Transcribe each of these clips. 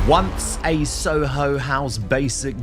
Once a Soho House basic,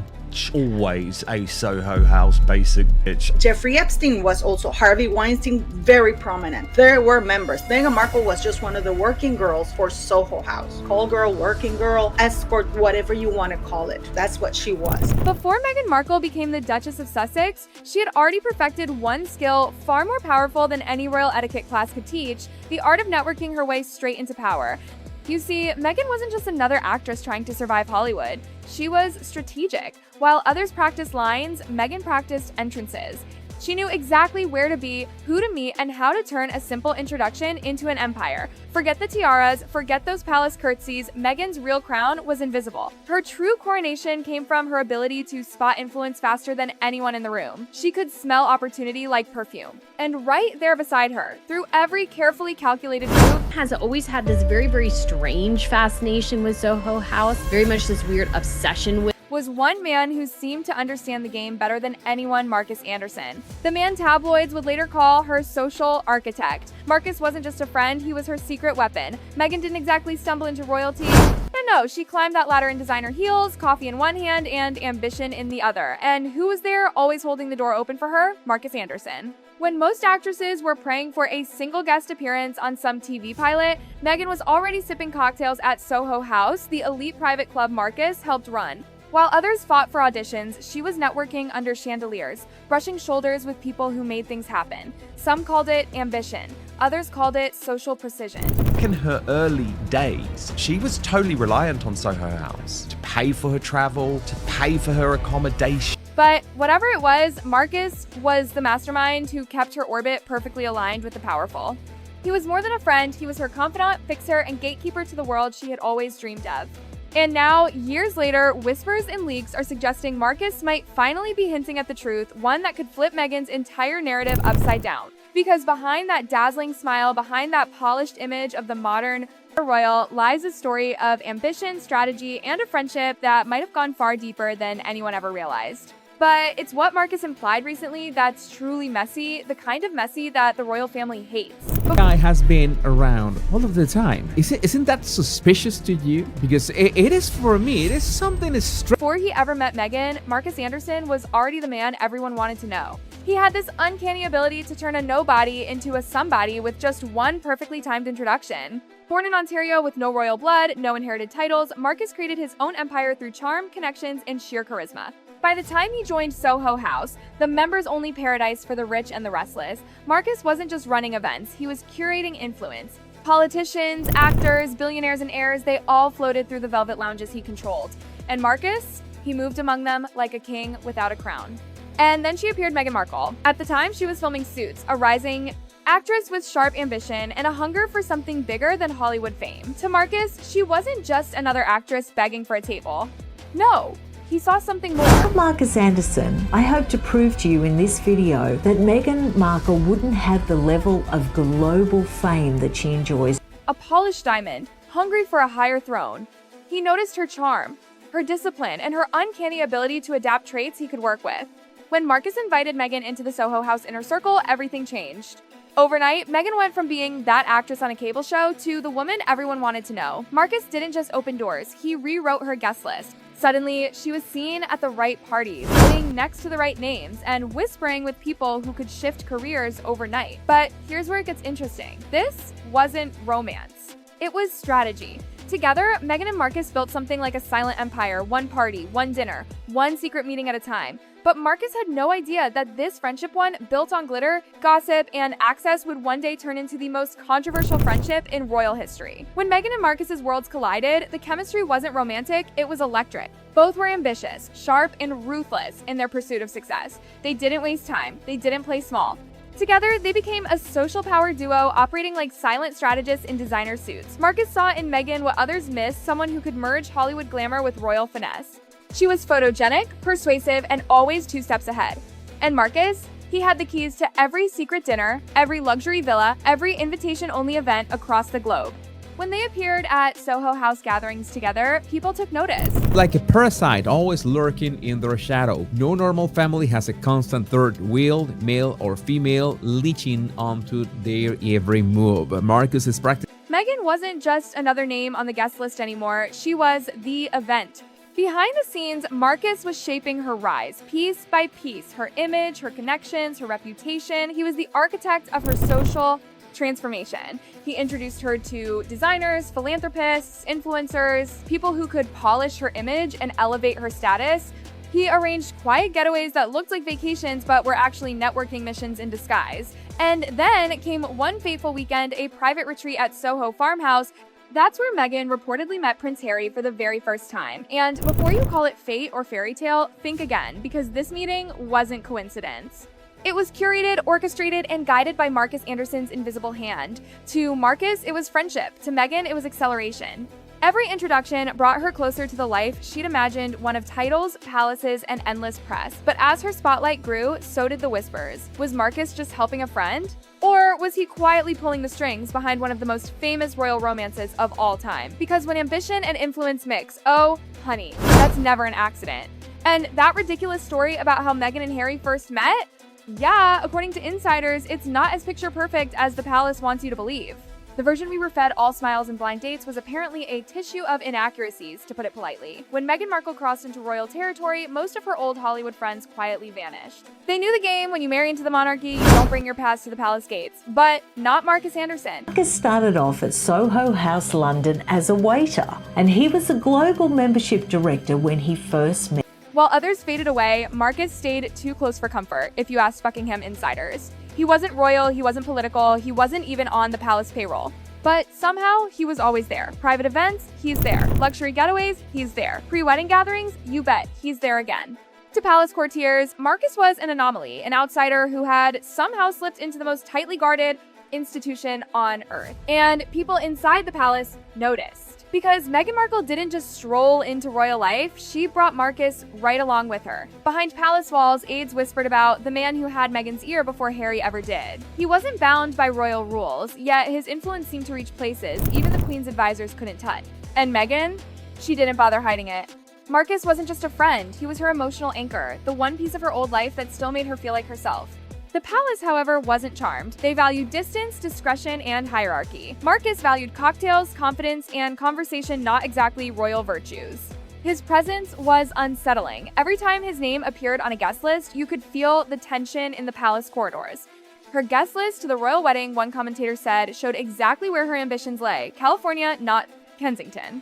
always a Soho House basic bitch. Jeffrey Epstein was also Harvey Weinstein, very prominent. There were members. Meghan Markle was just one of the working girls for Soho House. Call girl, working girl, escort, whatever you want to call it. That's what she was. Before Meghan Markle became the Duchess of Sussex, she had already perfected one skill far more powerful than any royal etiquette class could teach: the art of networking her way straight into power. You see, Meghan wasn't just another actress trying to survive Hollywood. She was strategic. While others practiced lines, Meghan practiced entrances. She knew exactly where to be, who to meet, and how to turn a simple introduction into an empire. Forget the tiaras, forget those palace curtsies, Meghan's real crown was invisible. Her true coronation came from her ability to spot influence faster than anyone in the room. She could smell opportunity like perfume. And right there beside her, through every carefully calculated move, has always had this very, very strange fascination with Soho House, very much this weird obsession with was one man who seemed to understand the game better than anyone: Markus Anderson. The man tabloids would later call her social architect. Markus wasn't just a friend, he was her secret weapon. Meghan didn't exactly stumble into royalty. And no, she climbed that ladder in designer heels, coffee in one hand, and ambition in the other. And who was there, always holding the door open for her? Markus Anderson. When most actresses were praying for a single guest appearance on some TV pilot, Meghan was already sipping cocktails at Soho House, the elite private club Markus helped run. While others fought for auditions, she was networking under chandeliers, brushing shoulders with people who made things happen. Some called it ambition, others called it social precision. In her early days, she was totally reliant on Soho House to pay for her travel, to pay for her accommodation. But whatever it was, Markus was the mastermind who kept her orbit perfectly aligned with the powerful. He was more than a friend, he was her confidant, fixer, and gatekeeper to the world she had always dreamed of. And now, years later, whispers and leaks are suggesting Markus might finally be hinting at the truth, one that could flip Meghan's entire narrative upside down. Because behind that dazzling smile, behind that polished image of the modern royal, lies a story of ambition, strategy, and a friendship that might have gone far deeper than anyone ever realized. But it's what Markus implied recently that's truly messy, the kind of messy that the royal family hates. Guy has been around all of the time. Isn't that suspicious to you? Because it is for me. It is something Before he ever met Meghan, Markus Anderson was already the man everyone wanted to know. He had this uncanny ability to turn a nobody into a somebody with just one perfectly timed introduction. Born in Ontario with no royal blood, no inherited titles, Markus created his own empire through charm, connections, and sheer charisma. By the time he joined Soho House, the members-only paradise for the rich and the restless, Markus wasn't just running events, he was curating influence. Politicians, actors, billionaires, and heirs, they all floated through the velvet lounges he controlled. And Markus, he moved among them like a king without a crown. And then she appeared, Meghan Markle. At the time, she was filming Suits, a rising actress with sharp ambition and a hunger for something bigger than Hollywood fame. To Markus, she wasn't just another actress begging for a table. No. He saw something more. I'm Markus Anderson. I hope to prove to you in this video that Meghan Markle wouldn't have the level of global fame that she enjoys. A polished diamond, hungry for a higher throne. He noticed her charm, her discipline, and her uncanny ability to adapt traits he could work with. When Markus invited Meghan into the Soho House inner circle, everything changed. Overnight, Meghan went from being that actress on a cable show to the woman everyone wanted to know. Markus didn't just open doors, he rewrote her guest list. Suddenly, she was seen at the right parties, sitting next to the right names, and whispering with people who could shift careers overnight. But here's where it gets interesting. This wasn't romance. It was strategy. Together, Meghan and Markus built something like a silent empire, one party, one dinner, one secret meeting at a time. But Markus had no idea that this friendship one, built on glitter, gossip, and access, would one day turn into the most controversial friendship in royal history. When Meghan and Markus's worlds collided, the chemistry wasn't romantic, it was electric. Both were ambitious, sharp, and ruthless in their pursuit of success. They didn't waste time, they didn't play small. Together, they became a social power duo operating like silent strategists in designer suits. Markus saw in Meghan what others missed, someone who could merge Hollywood glamour with royal finesse. She was photogenic, persuasive, and always 2 steps ahead. And Markus, he had the keys to every secret dinner, every luxury villa, every invitation-only event across the globe. When they appeared at Soho House gatherings together, people took notice. Like a parasite always lurking in their shadow. No normal family has a constant third wheel, male or female, leeching onto their every move. Markus is practicing. Meghan wasn't just another name on the guest list anymore, she was the event. Behind the scenes, Markus was shaping her rise, piece by piece, her image, her connections, her reputation. He was the architect of her social transformation. He introduced her to designers, philanthropists, influencers, people who could polish her image and elevate her status. He arranged quiet getaways that looked like vacations but were actually networking missions in disguise. And then came one fateful weekend, a private retreat at Soho Farmhouse. That's where Meghan reportedly met Prince Harry for the very first time. And before you call it fate or fairy tale, think again, because this meeting wasn't coincidence. It was curated, orchestrated, and guided by Markus Anderson's invisible hand. To Markus, it was friendship. To Meghan, it was acceleration. Every introduction brought her closer to the life she'd imagined, one of titles, palaces, and endless press. But as her spotlight grew, so did the whispers. Was Markus just helping a friend? Or was he quietly pulling the strings behind one of the most famous royal romances of all time? Because when ambition and influence mix, oh, honey, that's never an accident. And that ridiculous story about how Meghan and Harry first met? Yeah, according to insiders, it's not as picture perfect as the palace wants you to believe. The version we were fed, all smiles and blind dates, was apparently a tissue of inaccuracies, to put it politely. When Meghan Markle crossed into royal territory, most of her old Hollywood friends quietly vanished. They knew the game: when you marry into the monarchy, you don't bring your past to the palace gates. But not Markus Anderson. Markus started off at Soho House, London as a waiter, and he was a global membership director when he first met. While others faded away, Markus stayed too close for comfort, if you ask Buckingham insiders. He wasn't royal, he wasn't political, he wasn't even on the palace payroll. But somehow, he was always there. Private events, he's there. Luxury getaways, he's there. Pre-wedding gatherings, you bet, he's there again. To palace courtiers, Markus was an anomaly, an outsider who had somehow slipped into the most tightly guarded institution on earth. And people inside the palace noticed. Because Meghan Markle didn't just stroll into royal life, she brought Markus right along with her. Behind palace walls, aides whispered about the man who had Meghan's ear before Harry ever did. He wasn't bound by royal rules, yet his influence seemed to reach places even the Queen's advisors couldn't touch. And Meghan? She didn't bother hiding it. Markus wasn't just a friend, he was her emotional anchor, the one piece of her old life that still made her feel like herself. The palace, however, wasn't charmed. They valued distance, discretion, and hierarchy. Markus valued cocktails, confidence, and conversation, not exactly royal virtues. His presence was unsettling. Every time his name appeared on a guest list, you could feel the tension in the palace corridors. Her guest list to the royal wedding, one commentator said, showed exactly where her ambitions lay: California, not Kensington.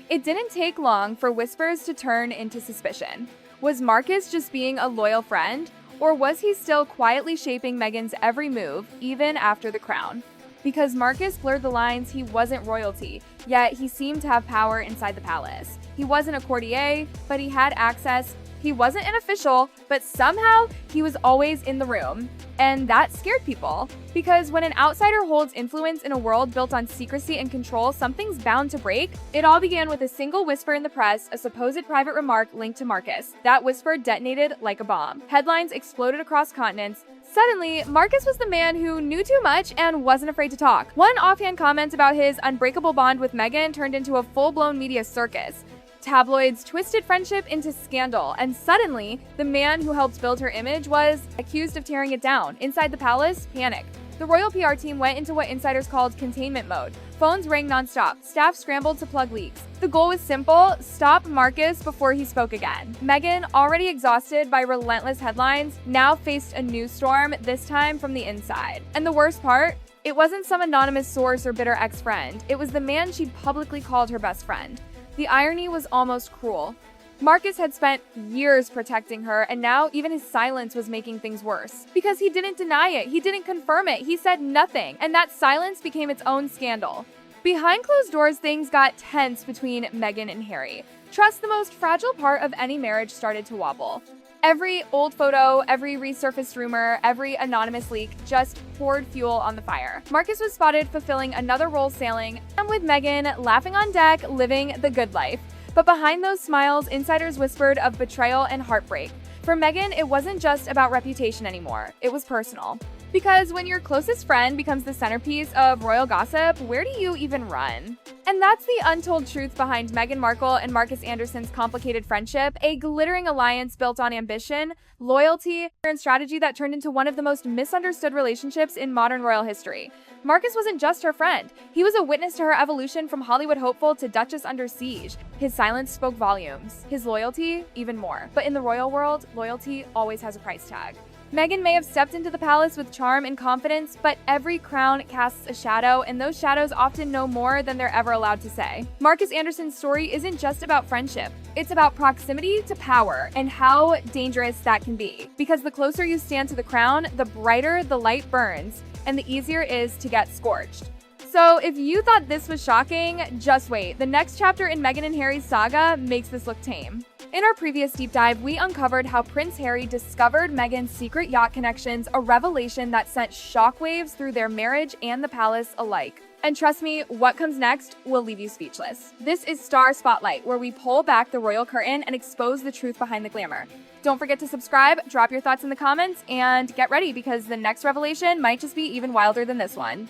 It didn't take long for whispers to turn into suspicion. Was Markus just being a loyal friend? Or was he still quietly shaping Meghan's every move, even after the crown? Because Markus blurred the lines, he wasn't royalty, yet he seemed to have power inside the palace. He wasn't a courtier, but he had access. He wasn't an official, but somehow he was always in the room. And that scared people. Because when an outsider holds influence in a world built on secrecy and control, something's bound to break. It all began with a single whisper in the press, a supposed private remark linked to Markus. That whisper detonated like a bomb. Headlines exploded across continents. Suddenly, Markus was the man who knew too much and wasn't afraid to talk. One offhand comment about his unbreakable bond with Meghan turned into a full-blown media circus. Tabloids twisted friendship into scandal, and suddenly, the man who helped build her image was accused of tearing it down. Inside the palace, panic. The royal PR team went into what insiders called containment mode. Phones rang nonstop. Staff scrambled to plug leaks. The goal was simple: stop Markus before he spoke again. Meghan, already exhausted by relentless headlines, now faced a new storm, this time from the inside. And the worst part? It wasn't some anonymous source or bitter ex-friend. It was the man she'd publicly called her best friend. The irony was almost cruel. Markus had spent years protecting her, and now even his silence was making things worse. Because he didn't deny it, he didn't confirm it, he said nothing, and that silence became its own scandal. Behind closed doors, things got tense between Meghan and Harry. Trust, the most fragile part of any marriage, started to wobble. Every old photo, every resurfaced rumor, every anonymous leak just poured fuel on the fire. Markus was spotted fulfilling another role sailing, and with Meghan laughing on deck, living the good life. But behind those smiles, insiders whispered of betrayal and heartbreak. For Meghan, it wasn't just about reputation anymore, it was personal. Because when your closest friend becomes the centerpiece of royal gossip, where do you even run? And that's the untold truth behind Meghan Markle and Markus Anderson's complicated friendship, a glittering alliance built on ambition, loyalty, and strategy that turned into one of the most misunderstood relationships in modern royal history. Markus wasn't just her friend. He was a witness to her evolution from Hollywood hopeful to Duchess under siege. His silence spoke volumes. His loyalty, even more. But in the royal world, loyalty always has a price tag. Meghan may have stepped into the palace with charm and confidence, but every crown casts a shadow, and those shadows often know more than they're ever allowed to say. Markus Anderson's story isn't just about friendship. It's about proximity to power and how dangerous that can be. Because the closer you stand to the crown, the brighter the light burns, and the easier it is to get scorched. So if you thought this was shocking, just wait. The next chapter in Meghan and Harry's saga makes this look tame. In our previous deep dive, we uncovered how Prince Harry discovered Meghan's secret yacht connections, a revelation that sent shockwaves through their marriage and the palace alike. And trust me, what comes next will leave you speechless. This is Star Spotlight, where we pull back the royal curtain and expose the truth behind the glamour. Don't forget to subscribe, drop your thoughts in the comments, and get ready because the next revelation might just be even wilder than this one.